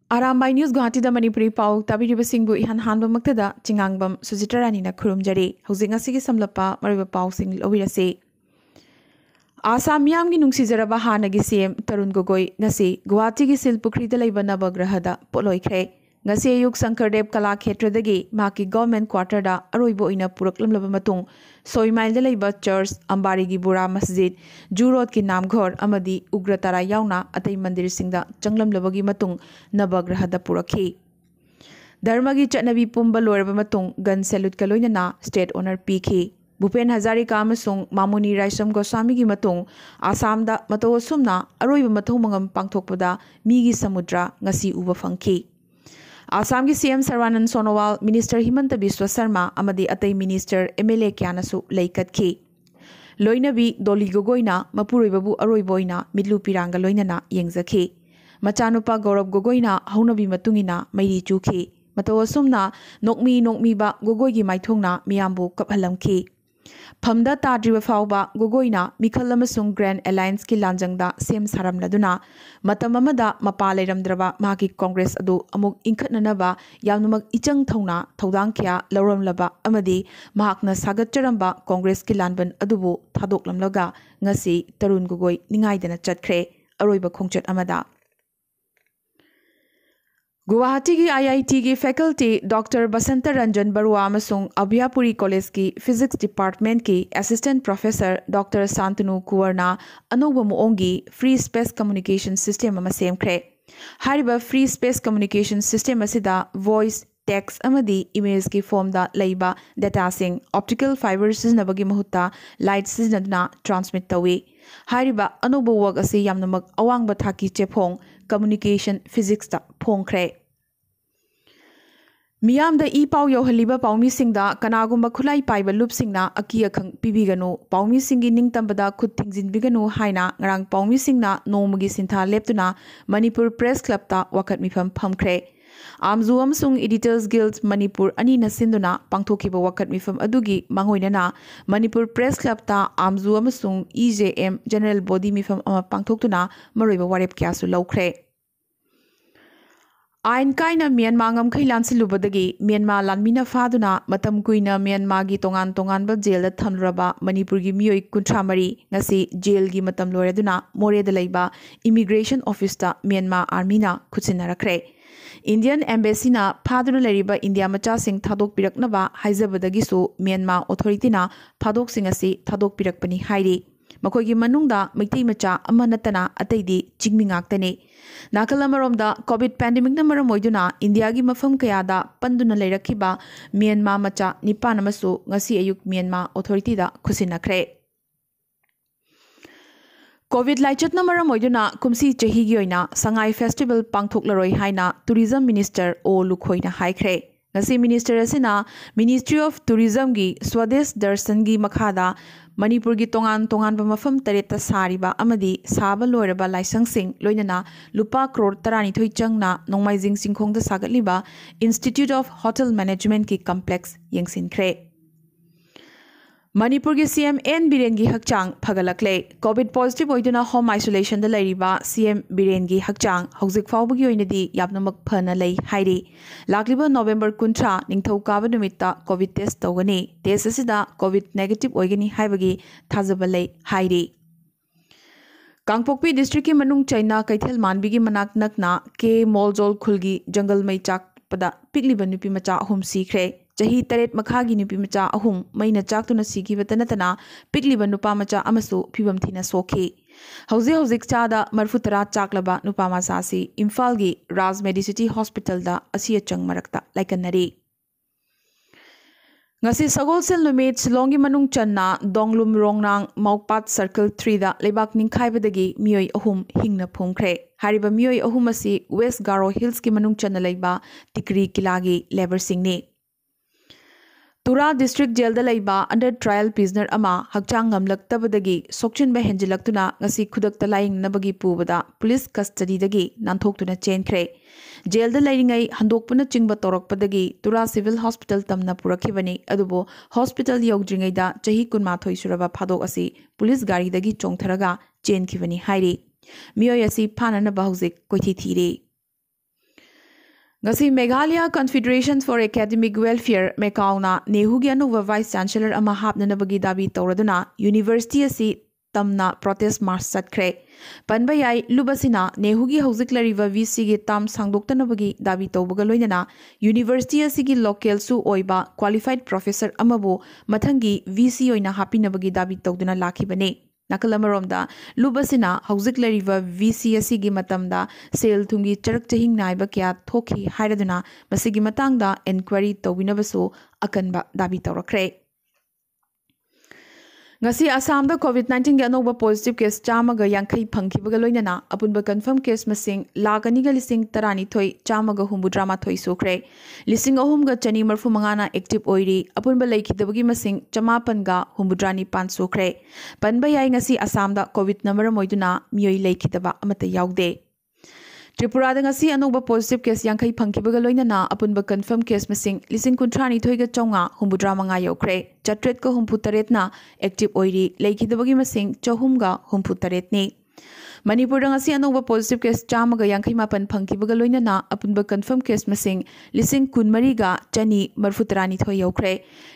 Arambai News Guwahati da Manipuri Pao tabiriba singbu ihan hanba maktada chingangbam Sujitarani na khurumjari hauzik ngasigi samlapa mariba pau sing lawirase Asam miyamgi nungsizaraba hanagi CM Tarun Gogoi ngasi Guwahati gi Silpukri da laiba navagrahada poloikhre ngasi ayuk Sankardev Kala Khetradagi maki government quarter da aroibo ina puraklamlaba matung Soimail da laiba church Ambari gi Bura Masjid Jurot ki Namghor amadi Ugratara yauna atai mandir singda changlamlabagi matung navagrahada purakhi Dharmagi chatnabi pumba loiraba matung gun salute kaloinana state honor pikhi Bhupen Hazarika amasung Mamuni Raisam Goswami gi matung Asamda mato sumna aroiba mathong mangam pangthokpada migi samudra ngasi uba fangki Assam ki CM Sarwanand Sonowal Minister Himanta Biswa Sarma amadi atai Minister MLA kyanasu leikatki Loinabi Doli Gogoina Mapuroibabu Aroiboina Midlu Piranga Loinana yengzaki Machanupa Gaurav Gogoina Haunabi matungina Mairi Chuki Mato asumna Nokmi ba Gogoi gi maithongna miyambu kaphalamki Phamda tadriba fawba Gogoina Mikhal amasung Grand Alliance ki lanjangda sem saramladuna matam amada mapa leiramdraba maki Congress adu amuk inkhatnanaba yamnamak ichang thongna thodang kya lauramlaba amadi mahakna sagatcharamba Congress ki lanban adubu thadoklamlaga ngasi Tarun Gogoi ningaidana chatkre aroiba khongchat amada Guwahati ki IIT ki faculty Dr. Basanta Ranjan Barua amasung Abhyapuri College ki Physics Department ki Assistant Professor Dr. Santanu Kuwarna anoba muongi Free Space Communication System ama semkhre hariba Free Space Communication System asida voice text amadi image ki form da leiba data sing optical fibers siznabagi mahutta light siznadna transmit tawi hariba anoba work asi yamnamak awangba thaki chephong communication physics ta phongkhre Miyam da pau yohaliba paumi singda kanagumba khulai paiba lup singna aki akhang pibiganu paumi singi ningtambada khut thingjin biganu haina ngarang paumi singna nomagi sintha leptuna Manipur Press Club ta wakat mifam phamkhre Amzu amsung Editors Guild Manipur ani na sinduna pangthokiba wakat mifam adugi mangoinana Manipur Press Club ta Amzu amsung EJM General Body mifam ama pangthoktuna maroiba warep kyasu laukhre Ain kaina Myanmar ngam khailan silubadagi Myanmar lanmina faduna matam kuina Myanmar gi tongan ba jail da thamraba Manipur gi miyoi kuntramari ngasi jail gi matam loreduna more da leiba immigration office ta Myanmar army na khutsinarakhre Indian embassy na phaduna leriba India macha sing thadok piraknaba haizabadagi su Myanmar authority na thadok sing asi thadok pirakpani hairi Makogi manungda mitai macha amanatana ataidi chingmingaktani Nakalamaromda COVID pandemic na maramoiduna India gi mafam kayada panduna leirakhiba Myanmar macha nipan amasu ngasi ayuk Myanmar authority da khusinakre COVID laichat na maramoiduna kumsi chahi gi oina Sangai festival pangthoklaroi haina tourism minister O Lukhoina haikre ngasi minister asina Ministry of Tourism gi Swadesh Darshan gi makhada Manipur gi tongan mafam tareta sariba amadi saba loiraba laisang sing loinana lupa crore tarani thoi changna nongmaijing singkhong da sagatliba Institute of Hotel Management ki complex yengsinkre Manipur gi CM N Biren gi hakchang phagalakle COVID positive oiduna home isolation da lairiba CM Biren gi hakchang hauzik fawbagi oinadi yapnamak phana lei hairi lakliba November kuntra ningthau kaba numitta COVID test tawgani test asida COVID negative oigani haibagi thajaba lei hairi Kangpokpi district ki manung China Kaithel Manbi gi manak nakna ke Moljol khulgi jungle mai chak pada pikliba nupi macha ahum sikhre Jahi taret makhagi nupi macha ahum maina chaktuna sigi batanatana pikliba nupa macha amasu phibam thina sokhi hauzik chada marfutara chaklaba nupa masasi Imphal gi Raj Medicity Hospital da asiya chang marakta laikanari ngasi sagolsel numit Silongi manung channa donglum rongnang Maukpat Circle 3 da lebak ningkhaibadagi miyoi ahum hingna phumkhre hariba miyoi ahum asi West Garo Hills ki manung channa leiba Tikri Kilagi labor singni Tura District Jail da laiba under trial prisoner ama hakchang ngamlaktabadagi sokchinba henjilaktuna ngasi khudakta laing nabagi pubada police custody dagi nanthokuna chenkhre jail da lairingai handokpuna chingba torokpadagi Tura Civil Hospital tamna purakhibani adubo hospital yogdringai da chahi kunmathoi suraba phadok asi police gari dagi chongtharaga chenkhibani hairi miyoy asi phanana bahujik koithi thire ngasi Meghalaya Confederation for Academic Welfare Mekauna Nehugi anuba Vice Chancellor ama hapnanabagi dabi tawraduna University asi tamna protest march satkre panba yai lubasina Nehugi hauziklariva VC gi tam sangdoktanabagi dabi tawbaga loinana University asi gi local su oiba qualified professor amabu mathangi VC oina hapinabagi dabi tawduna lakhibane Nakalamaromda lubasina hauziklariva VC asi gi matamda sel thungi charak chahing naiba kya thoki hairaduna masigi matangda inquiry tawbinabasu akanba dabi tawrakre ngasi Assam da COVID-19 ga anoba positive case chamaga yankai phangkibaga loinana apunba confirm case masing lakani ga lising tarani thoi chamaga humbudrama thoi sokre lising ahum ga chani marfu mangana active oiri apunba laikidabagi masing chamapan ga humbudrani pan sokre panba yai ngasi Assam da COVID number moiduna mioi laikidaba amata yaude Tripura da ngasi anoba positive case yankai phangkibaga loinana apunba confirm case masing lising kuntrani thoiga chonga humbudra manga yokre chatret ko humpu taretna active oiri laikidabagi masing chahumga humpu taretni Manipur da ngasi anoba positive case chamaga yankai mapan phangkibaga loinana apunba confirm case masing lising kunmari ga chani marfutarani thoi yokre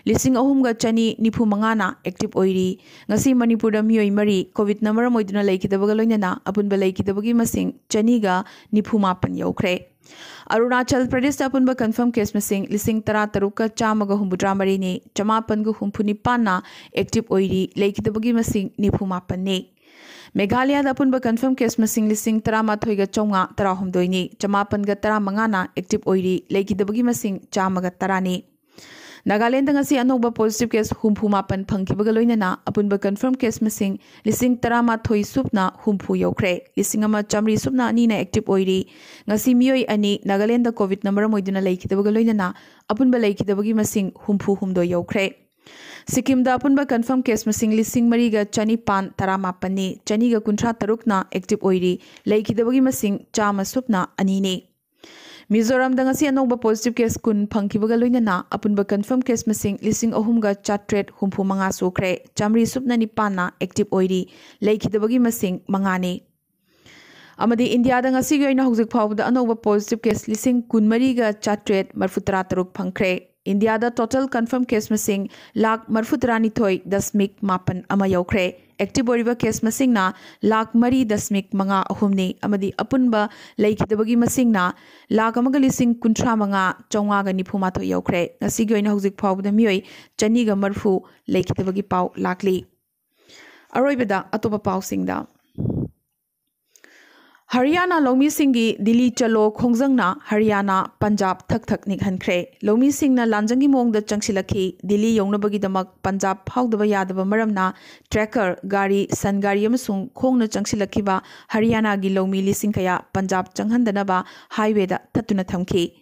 lising ahumga chani nipu mangana active oiri ngasi Manipur da mioi mari covid number moiduna laikidabaga loinana apunba laikidabagi masing chani ga nipu mapan yokre Arunachal Pradesh apunba confirm case masing lising tara taruka chamaga humbudra mari ni chamapan gu humpuni panna active oiri laikidabagi masing nipu mapan ne Meghalaya da apunba confirm case masing lising tarama thoiga chonga tara humdoini chamapan ga tara mangana active oiri laikidabagi masing chamaga tarani Nagaland da ngasi anoba positive case humpu mapan phangkibaga loinana apunba confirm case masing lising tarama thoi supna humpu yokre lising ama chamri supna ani na active oiri ngasi mioi ani Nagaland da covid number moiduna laikidabaga loinana apunba laikidabagi masing humpu humdo yokre Sikkim da apunba confirm case masing lising mariga chani pan taramapani chani ga kuntra tarukna active oiri laikidabagi masing chama supna ani ne Mizoram da ngasi anoba positive case kun phangkibaga loinana apunba confirm case masing lising ahum ga chatret humpu manga sokre chamri supna ni panna active oiri laikidabagi masing mangane Amadi India da ngasi ga ina hojik phawda anoba positive case lising kunmari ga chatret marfutara taruk phangkre India da total confirm case masing lakh marfutarani thoi dasmik mapan ama yokre active oriva case masing na lakh mari dasmik manga ahumni amadi apunba laikidabagi masing na lakh amaga lising kuntra manga chonga ga nifuma thoi yokre ngasi gi oina hojik phawda mioi chani ga marfu laikidabagi paw lakli aroibada atopa paw singda Haryana Lomi Singhi Delhi Chalo Khongjangna Haryana Punjab thak thak nikhankre Lomi Singna Lanjangi Mongda Changsilakhi Delhi Yongnabagi damak Punjab phawdaba yadaba maramna tracker gari san gari amasung khongna changsilakhiba Haryana gi Lomi lising kaya Punjab changhandanaba highway da thatuna thamki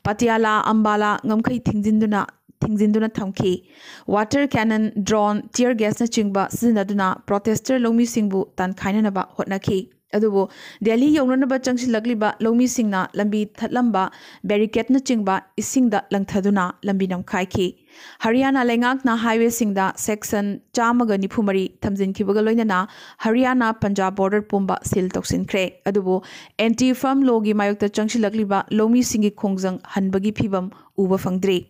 Patiala Ambala ngamkhai thingzinduna thamki water cannon drone tear gas na chingba sizinaduna protester Lomi Singbu tan khainanaba hotnakhi adubo Delhi yongnanaba changsilakliba Lomi Singna lambi thatlamba barricade na chingba isingda langthaduna lambi namkhaiki Haryana lengak na highway singda section chamaga nifumari thamjinkibaga loinana Haryana Punjab border pumba sil toksinkhre adubo anti farm law gi mayokta changsilakliba Lomi Singhi khongjang hanbagi phibam uba fangdri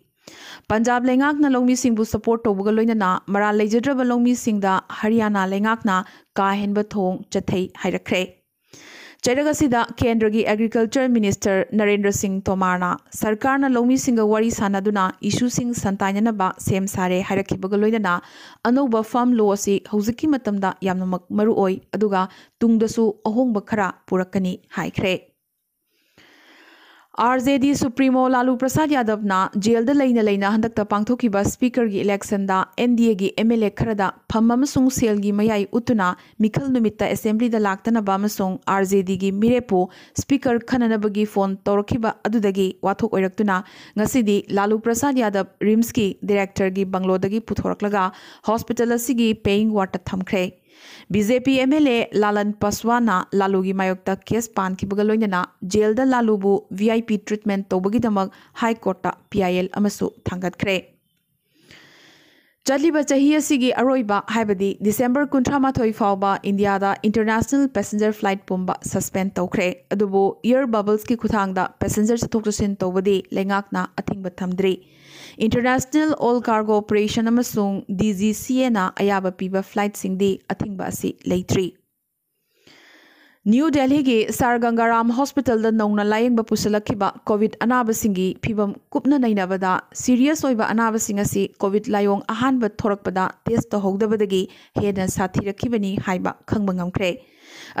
Punjab lengak na Lomi Singbu support tobuga loinana mara leijadraba Lomi Singda Haryana lengak na ka henba thong chathai hairakre Chaidagasida Kendragi Agriculture Minister Narendra Singh Tomarna Sarkarna Lomi Singha wari sanaduna issue sing santainanaba sem sare hairakhibaga loinana anoba farm law asi hojiki matamda yamnamak maru oi aduga tungdasu ahongba khara purakani haikre RJD Supremo Lalu Prasad Yadav na jail da leina handakta pangthokiba speaker gi election da NDA gi MLA kharada pham amasung sel gi mayai utuna mikhal numitta assembly da laktana ba amasung RJD gi mirepo speaker khananaba gi phone torkhiba adudagi wathok oiraktuna ngasidi Lalu Prasad Yadav RIMS gi director gi banglodagi puthoraklaga hospital asigi paying ward thamkhre BJP MLA Lalan Paswana Lalugi Mayokta case pan Kibagaloina jail da Lalubu VIP treatment Tobagi damag High Court PIL Amasu Tangat Kre ꯆꯠꯂꯤꯕ ꯆꯍꯤ ꯑꯁꯤꯒꯤ ꯑꯔꯣꯏꯕ ꯍꯥꯏꯕꯗꯤ December 23 ꯐꯥꯎꯕ ꯏꯟꯗꯤꯌꯥꯗ international passenger flight ꯄꯨꯝꯕ suspend ꯇꯧꯈ꯭ꯔꯦ ꯑꯗꯨꯕꯨ ꯏꯌꯔ ꯕꯕꯜꯁꯀꯤ ꯈꯨꯊꯥꯡꯗ ꯄꯦꯁꯦꯟꯖꯔ ꯆꯠꯊꯣꯛ ꯆꯠꯁꯤꯟ ꯇꯧꯕꯗꯤ ꯂꯩꯉꯥꯛꯅ ꯑꯊꯤꯡꯕ ꯊꯝꯗ꯭ꯔꯤ ꯏꯟꯇꯔꯅꯦꯁꯅꯦꯜ ꯑꯣꯜ ꯀꯥꯔꯒꯣ ꯑꯣꯄꯔꯦꯁꯟ ꯑꯃꯁꯨꯡ DGCAꯅ ꯑꯌꯥꯕ ꯄꯤꯕ ꯐ꯭ꯂꯥꯏꯠꯁꯤꯡꯗꯤ ꯑꯊꯤꯡꯕ ꯑꯁꯤ ꯂꯩꯇ꯭ꯔꯤ न्यू दिल्ली की सर गंगाराम हॉस्पिटल नौना लायेंग पुसलखिबा कोविड अनाबसिंगी फिबम कुपना नैनबदा सीरियस ओइबा अनाबसिंग असि कोविड लायोंग अहानब थोरकपदा टेस्ट तहौदबदगी हेना साथिरखिबनी हाइबा खंगबा ngamkhre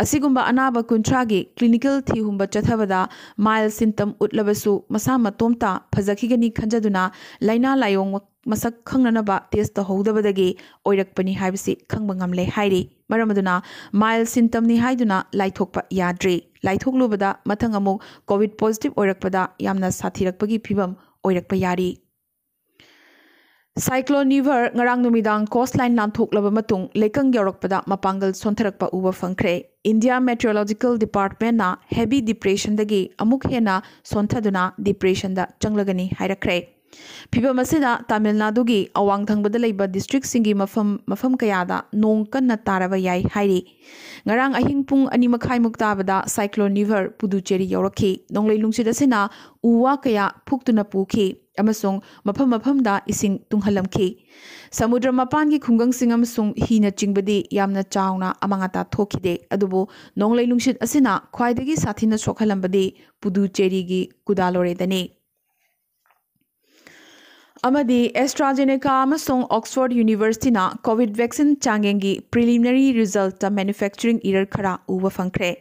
असिगुंबा अनाब कुंथ्रागी क्लिनिकल थीहुंबा चथबदा माइल सिम्टम उटलबसु मसा मतोमता फजखिगनी खंजदुना लाइना लायोंग मसक खंगननबा टेस्ट तहौदबदगी ओइरकपनी हाइबसि खंगबा ngamle हाइरि मरमदुना माइल सिम्टमनी हाइदुना लाइथोकपा याद्रि लाइथोकलुबदा मथंग अमुक कोविड पॉजिटिव ओइरकपदा यामना साथिरकपगी फिबम ओइरकपा यारि cyclone Nivar ngarang numidang coastline lanthokलब matung lekang yaurokpada mapangal sontharakpa uba fangkhre India Meteorological Department na heavy depression dagi amuk hena sonthaduna depression da changlagani hairakre फिबम असिदा तमिलनाडु की अवांग थंगबदा लेबा डिस्ट्रिक्ट सिंगी मफम कयादा नोंग कन्ना तारबा याई हाइरि ngarang ahing pung 2:30 मुक्ताबदा साइक्लोन निवर पुदुचेरी यौरखी नोंगलै लुंगसिद असिना उवा कया फुक्तुना पुखी अमसुंग मफम दा इसिंग तुंगहलमखी समुद्र मपान की खुंगंग सिंग अमसुंग हिना चिंगबदी यामना चावना अमंगाता थोखिदे अदुबो नोंगलै लुंगसिद असिना ख्वाइदगी साथिना सोखलमबदी पुदुचेरी की कुदालोरेदनी अमदी एस्ट्राजेनेका अमसुंग ऑक्सफोर्ड यूनिवर्सिटी ना कोविड वैक्सीन चांगेंगी प्रिलिमिनरी रिजल्ट मैन्युफैक्चरिंग इरर खरा उवा फंगख्रे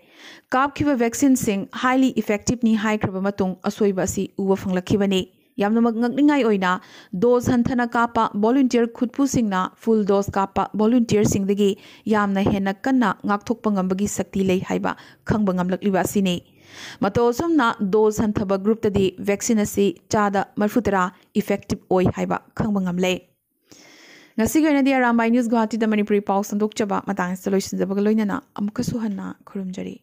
कापखिबा वैक्सीन सिंग हाईली इफेक्टिव नि हाइख्रबा मतुंग असोइबा असि उवा फंगलखिबनी यामनमक ngakningai oina dose hanthana kapa volunteer khutpu singna full dose kapa volunteer singdagi yamna hena kanna ngakthokpa ngambagi sakti lei haiba khangba ngamlakliba asini mato somna dose hanthaba group tadi vaccine asi chada marfutara effective oi haiba khangba ngamle ngasi goina di Arambai news Guwahati da Manipuri Pao sandok chaba matang solution jabaga loinana amukasu hanna khurumjari